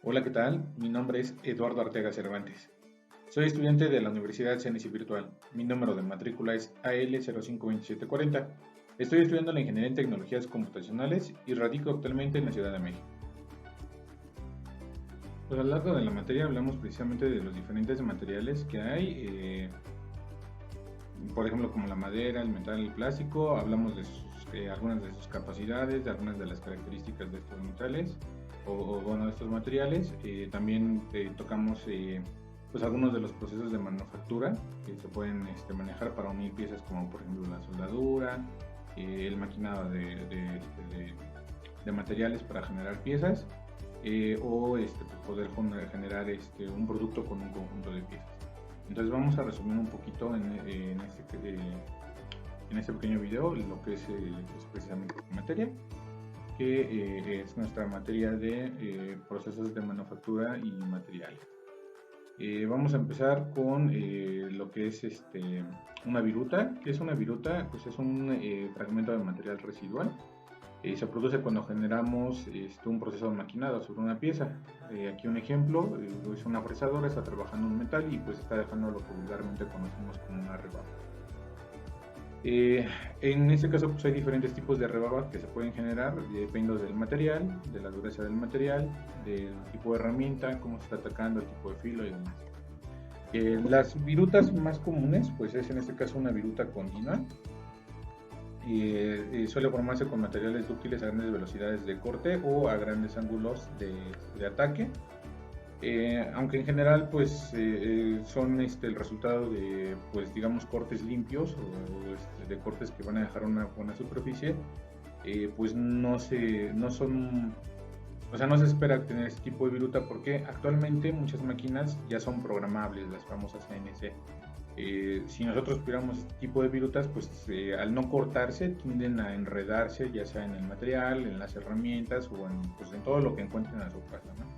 Hola, ¿qué tal? Mi nombre es Eduardo Arteaga Cervantes. Soy estudiante de la Universidad CENICI Virtual. Mi número de matrícula es AL052740. Estoy estudiando la Ingeniería en Tecnologías Computacionales y radico actualmente en la Ciudad de México. Pues a lo largo de la materia hablamos precisamente de los diferentes materiales que hay, por ejemplo, como la madera, el metal, el plástico. Hablamos de algunas de sus capacidades, de algunas de las características de estos metales bueno, de estos materiales. También tocamos pues algunos de los procesos de manufactura que se pueden manejar para unir piezas, como por ejemplo la soldadura, el maquinado de materiales para generar piezas, pues poder generar un producto con un conjunto de piezas. Entonces vamos a resumir un poquito en este pequeño video lo que es precisamente esta materia, que es nuestra materia de procesos de manufactura y materiales. Vamos a empezar con lo que es una viruta. ¿Qué es una viruta? Pues es un fragmento de material residual. Se produce cuando generamos un proceso de maquinado sobre una pieza. Aquí un ejemplo, es una fresadora, está trabajando un metal y pues está dejando lo que vulgarmente conocemos como una rebaba. En este caso pues hay diferentes tipos de rebaba que se pueden generar dependiendo del material, de la dureza del material, del tipo de herramienta, cómo se está atacando, el tipo de filo y demás. Las virutas más comunes pues es en este caso una viruta continua. Suele formarse con materiales dúctiles a grandes velocidades de corte o a grandes ángulos de ataque. Aunque en general pues son el resultado de pues digamos cortes limpios o de cortes que van a dejar una buena superficie, pues no son, o sea, no se espera tener este tipo de viruta porque actualmente muchas máquinas ya son programables, las famosas CNC. Si nosotros tuviéramos este tipo de virutas, pues al no cortarse tienden a enredarse, ya sea en el material, en las herramientas o pues, en todo lo que encuentren a su paso, ¿no?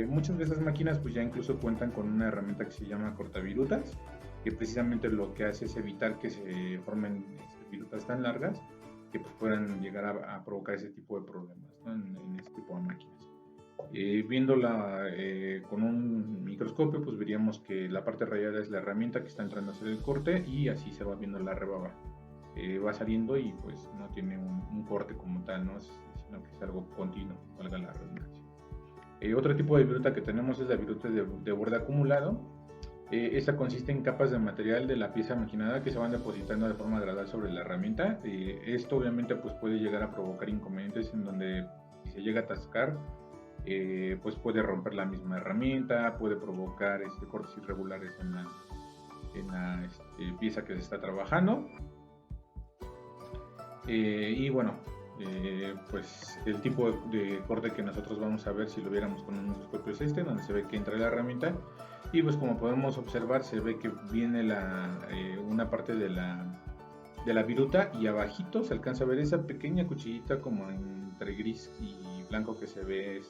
Muchas de esas máquinas pues ya incluso cuentan con una herramienta que se llama cortavirutas, que precisamente lo que hace es evitar que se formen virutas tan largas que pues puedan llegar a provocar ese tipo de problemas, ¿no? En este tipo de máquinas. Viéndola con un microscopio, pues veríamos que la parte rayada es la herramienta que está entrando a hacer el corte y así se va viendo la rebaba. Va saliendo y pues no tiene un corte como tal, ¿no? Sino que es algo continuo, valga la redundancia. Otro tipo de viruta que tenemos es la viruta de borde acumulado. Esta consiste en capas de material de la pieza maquinada que se van depositando de forma gradual sobre la herramienta. Esto obviamente pues puede llegar a provocar inconvenientes en donde si se llega a atascar, pues puede romper la misma herramienta, puede provocar cortes irregulares en la pieza que se está trabajando. Y bueno, pues el tipo de corte que nosotros vamos a ver si lo viéramos con un microscopio es donde se ve que entra la herramienta y pues como podemos observar se ve que viene una parte de la viruta y abajito se alcanza a ver esa pequeña cuchillita como entre gris y blanco que se ve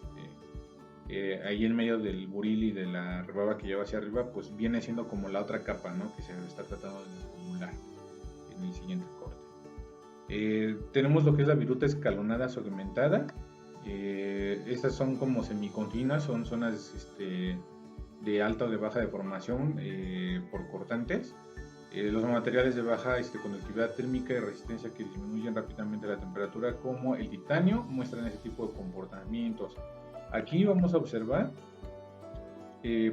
ahí en medio del buril y de la rebaba que lleva hacia arriba, pues viene siendo como la otra capa, ¿no? Que se está tratando de acumular en el siguiente corte. Tenemos lo que es la viruta escalonada segmentada. Estas son como semicontinuas, son zonas de alta o de baja deformación por cortantes. Los materiales de baja conductividad térmica y resistencia que disminuyen rápidamente la temperatura, como el titanio, muestran ese tipo de comportamientos. Aquí vamos a observar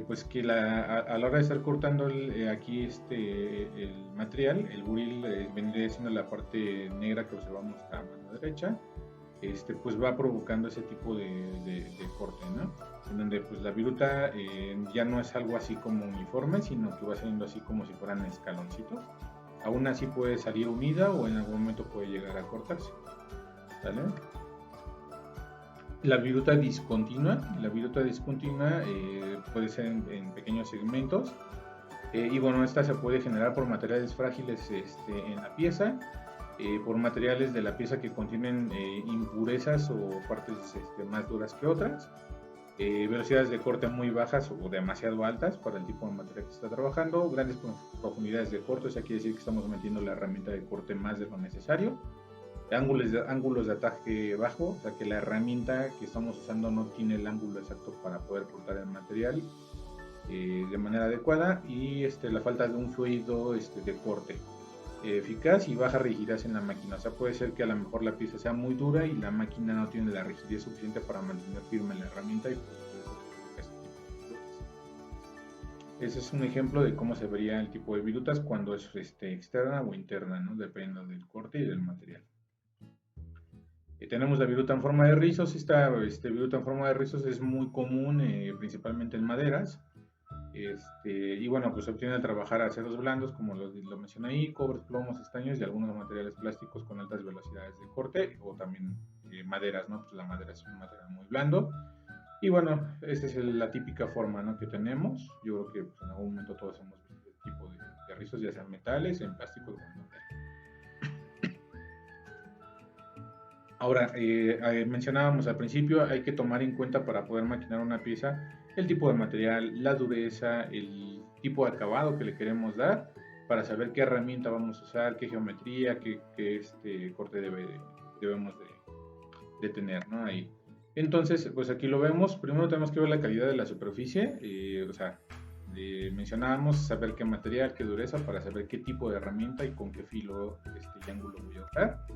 pues que a la hora de estar cortando aquí el material, el buril vendría siendo la parte negra que observamos a mano derecha, pues va provocando ese tipo de corte, ¿no? En donde pues la viruta ya no es algo así como uniforme, sino que va saliendo así como si fueran escaloncitos. Aún así puede salir unida o en algún momento puede llegar a cortarse, ¿vale? La viruta discontinua puede ser en pequeños segmentos y bueno, esta se puede generar por materiales frágiles en la pieza, por materiales de la pieza que contienen impurezas o partes más duras que otras, velocidades de corte muy bajas o demasiado altas para el tipo de material que se está trabajando, grandes profundidades de corte, o sea, quiere decir que estamos metiendo la herramienta de corte más de lo necesario. ángulos de ataque bajo, o sea que la herramienta que estamos usando no tiene el ángulo exacto para poder cortar el material de manera adecuada, y la falta de un fluido de corte eficaz y baja rigidez en la máquina. O sea, puede ser que a lo mejor la pieza sea muy dura y la máquina no tiene la rigidez suficiente para mantener firme la herramienta, y pues, ese es un ejemplo de cómo se vería el tipo de virutas cuando es externa o interna, ¿no? Dependiendo del corte y del material. Tenemos la viruta en forma de rizos. Esta viruta en forma de rizos es muy común, principalmente en maderas. Y bueno, pues se obtiene al trabajar aceros blandos, como lo mencioné ahí, cobres, plomos, estaños y algunos materiales plásticos con altas velocidades de corte, o también maderas, ¿no? Pues la madera es un material muy blando. Y bueno, esta es la típica forma, ¿no?, que tenemos. Yo creo que pues, en algún momento todos hemos visto este tipo de rizos, ya sean metales, en plástico o en madera. Ahora, mencionábamos al principio, hay que tomar en cuenta para poder maquinar una pieza el tipo de material, la dureza, el tipo de acabado que le queremos dar, para saber qué herramienta vamos a usar, qué geometría, qué corte debemos de tener, ¿no? Ahí. Entonces, pues aquí lo vemos. Primero tenemos que ver la calidad de la superficie, o sea, mencionábamos saber qué material, qué dureza, para saber qué tipo de herramienta y con qué filo y ángulo voy a usar.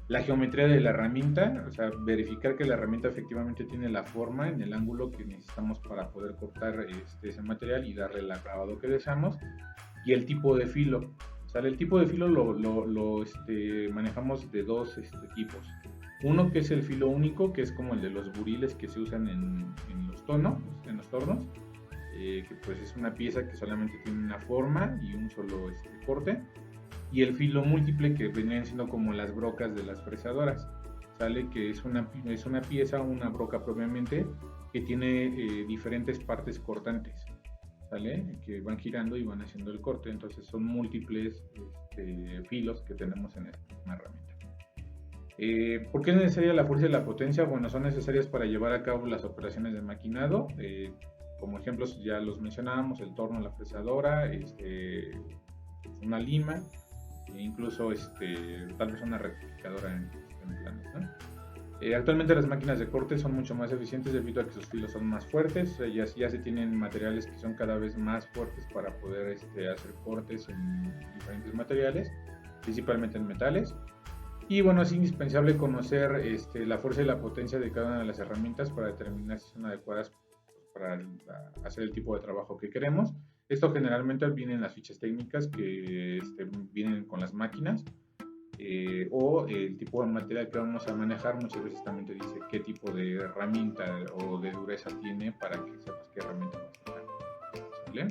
La geometría de la herramienta, o sea, verificar que la herramienta efectivamente tiene la forma en el ángulo que necesitamos para poder cortar ese material y darle el acabado que deseamos. Y el tipo de filo. O sea, el tipo de filo lo manejamos de dos tipos. Uno que es el filo único, que es como el de los buriles que se usan en los tornos, que pues es una pieza que solamente tiene una forma y un solo corte. Y el filo múltiple, que venían siendo como las brocas de las fresadoras, ¿sale? Que es una pieza, una broca propiamente, que tiene diferentes partes cortantes, ¿sale? Que van girando y van haciendo el corte. Entonces son múltiples filos que tenemos en esta herramienta. ¿Por qué es necesaria la fuerza y la potencia? Bueno, son necesarias para llevar a cabo las operaciones de maquinado. Como ejemplos ya los mencionábamos: el torno, la fresadora, una lima, incluso tal vez una rectificadora en planos, ¿no? Actualmente las máquinas de corte son mucho más eficientes debido a que sus filos son más fuertes. Ya se tienen materiales que son cada vez más fuertes para poder hacer cortes en diferentes materiales, principalmente en metales. Y bueno, es indispensable conocer la fuerza y la potencia de cada una de las herramientas para determinar si son adecuadas para hacer el tipo de trabajo que queremos. Esto generalmente viene en las fichas técnicas que vienen con las máquinas, o el tipo de material que vamos a manejar. Muchas veces también te dice qué tipo de herramienta o de dureza tiene, para que sepas qué herramienta vas a usar, ¿vale?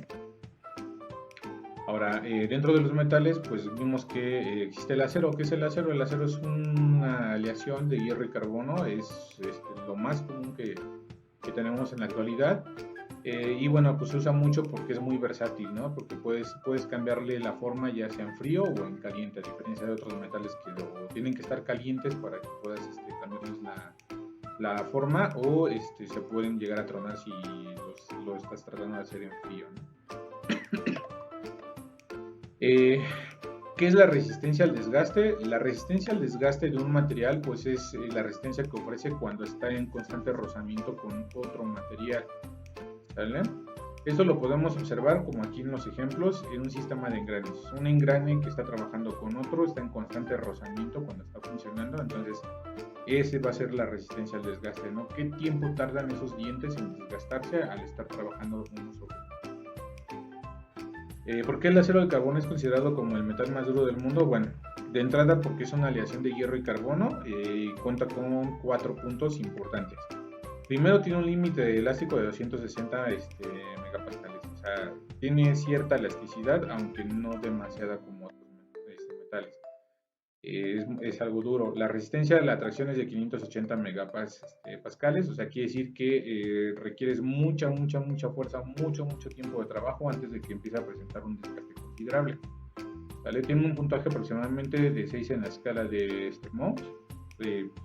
Ahora, dentro de los metales, pues vimos que existe el acero. ¿Qué es el acero? El acero es una aleación de hierro y carbono. Es lo más común que tenemos en la actualidad. Y bueno, pues se usa mucho porque es muy versátil, ¿no? Porque puedes cambiarle la forma, ya sea en frío o en caliente, a diferencia de otros metales que tienen que estar calientes para que puedas cambiarles la forma, o se pueden llegar a tronar si lo estás tratando de hacer en frío, ¿no? ¿Qué es la resistencia al desgaste? La resistencia al desgaste de un material, pues es la resistencia que ofrece cuando está en constante rozamiento con otro material, ¿sale? Esto lo podemos observar como aquí en los ejemplos, en un sistema de engranes. Un engrane que está trabajando con otro está en constante rozamiento cuando está funcionando. Entonces ese va a ser la resistencia al desgaste, ¿no? ¿Qué tiempo tardan esos dientes en desgastarse al estar trabajando uno sobre otro? ¿Por qué el acero de carbono es considerado como el metal más duro del mundo? Bueno, de entrada porque es una aleación de hierro y carbono, y cuenta con 4 puntos importantes. Primero, tiene un límite elástico de 260 megapascales, o sea, tiene cierta elasticidad, aunque no demasiada como otros metales. Es algo duro. La resistencia a la atracción es de 580 megapascales, o sea, quiere decir que requieres mucha fuerza, mucho tiempo de trabajo antes de que empiece a presentar un desgaste considerable. ¿Vale? Tiene un puntaje aproximadamente de 6 en la escala de Mohs,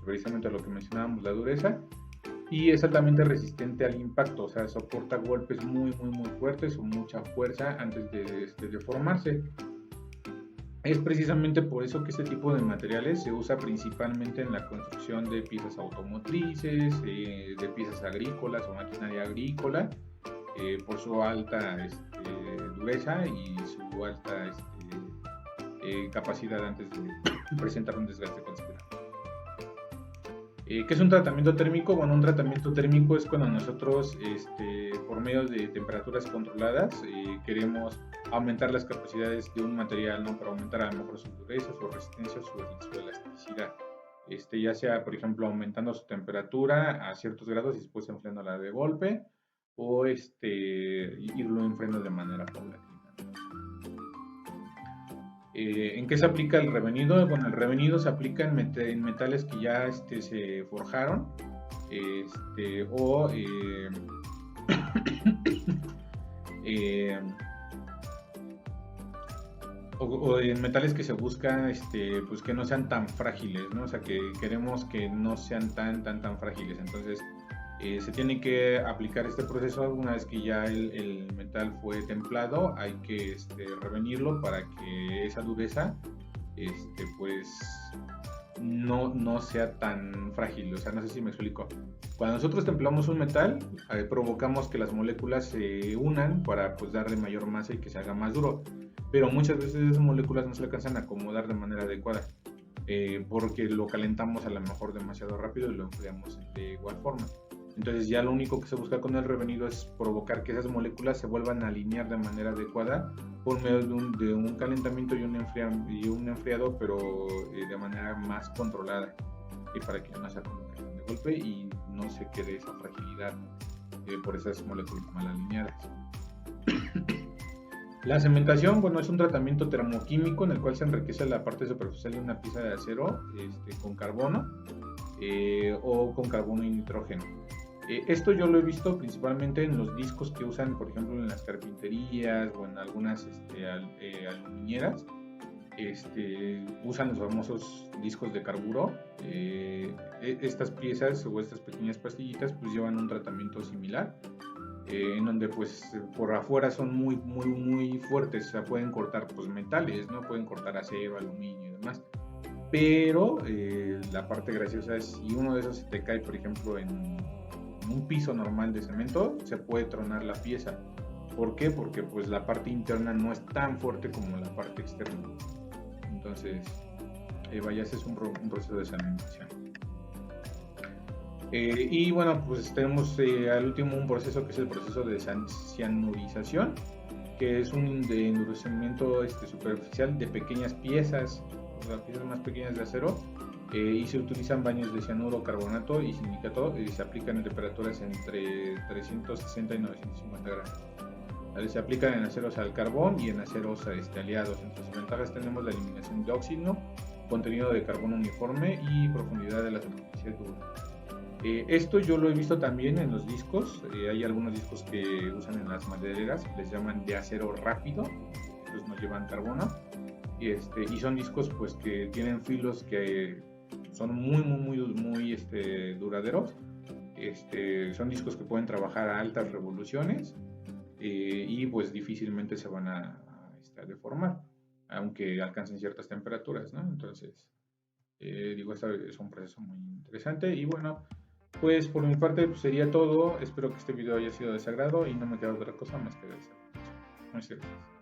precisamente lo que mencionábamos, la dureza, y es altamente resistente al impacto, o sea, soporta golpes muy fuertes o mucha fuerza antes de formarse. Es precisamente por eso que este tipo de materiales se usa principalmente en la construcción de piezas automotrices, de piezas agrícolas o maquinaria agrícola, por su alta dureza y su alta capacidad antes de presentar un desgaste considerable. ¿Qué es un tratamiento térmico? Bueno, un tratamiento térmico es cuando nosotros, por medio de temperaturas controladas, queremos aumentar las capacidades de un material, ¿no? Para aumentar a lo mejor su dureza, su resistencia, su elasticidad. Ya sea, por ejemplo, aumentando su temperatura a ciertos grados y después enfriándola de golpe, o irlo enfriando de manera paulatina. ¿En qué se aplica el revenido? Bueno, el revenido se aplica en metales que ya se forjaron, o eh, o en metales que se busca pues que no sean tan frágiles, ¿no? O sea, que queremos que no sean tan frágiles. Entonces, se tiene que aplicar este proceso una vez que ya el metal fue templado. Hay que revenirlo para que esa dureza pues no sea tan frágil. O sea, no sé si me explico. Cuando nosotros templamos un metal, provocamos que las moléculas se unan para pues darle mayor masa y que se haga más duro. Pero muchas veces esas moléculas no se alcanzan a acomodar de manera adecuada, porque lo calentamos a lo mejor demasiado rápido y lo enfriamos de igual forma. Entonces ya lo único que se busca con el revenido es provocar que esas moléculas se vuelvan a alinear de manera adecuada por medio de un calentamiento y un enfriado, pero de manera más controlada, y para que no se acumulen de golpe y no se quede esa fragilidad por esas moléculas mal alineadas. La cementación, bueno, es un tratamiento termoquímico en el cual se enriquece la parte superficial de una pieza de acero con carbono o con carbono y nitrógeno. Esto yo lo he visto principalmente en los discos que usan, por ejemplo, en las carpinterías o en algunas aluminieras. Usan los famosos discos de carburo. Estas piezas o estas pequeñas pastillitas pues llevan un tratamiento similar, en donde pues por afuera son muy fuertes. O sea, pueden cortar pues metales, ¿no? Pueden cortar acero, aluminio y demás. Pero la parte graciosa es si uno de esos se te cae, por ejemplo, en un piso normal de cemento, se puede tronar la pieza. ¿Por qué? Porque pues la parte interna no es tan fuerte como la parte externa. Entonces, vaya, ese es un proceso de cementación. Y bueno, pues tenemos al último un proceso que es el proceso de cianurización, que es un de endurecimiento superficial de pequeñas piezas, o sea, piezas más pequeñas de acero, y se utilizan baños de cianuro, carbonato y silicato, y se aplican en temperaturas entre 360 y 950 grados. Se aplican en aceros al carbón y en aceros aliados. Entre sus ventajas tenemos la eliminación de óxido, contenido de carbono uniforme y profundidad de la superficie dura. Esto yo lo he visto también en los discos. Hay algunos discos que usan en las madereras, les llaman de acero rápido, entonces no llevan carbono, y son discos pues que tienen filos que son muy duraderos. Son discos que pueden trabajar a altas revoluciones, y pues difícilmente se van a deformar, aunque alcancen ciertas temperaturas, ¿no? Entonces, este es un proceso muy interesante. Y bueno, pues por mi parte pues, sería todo. Espero que este video haya sido de sagrado y no me queda otra cosa más que agradecer. Muchas gracias.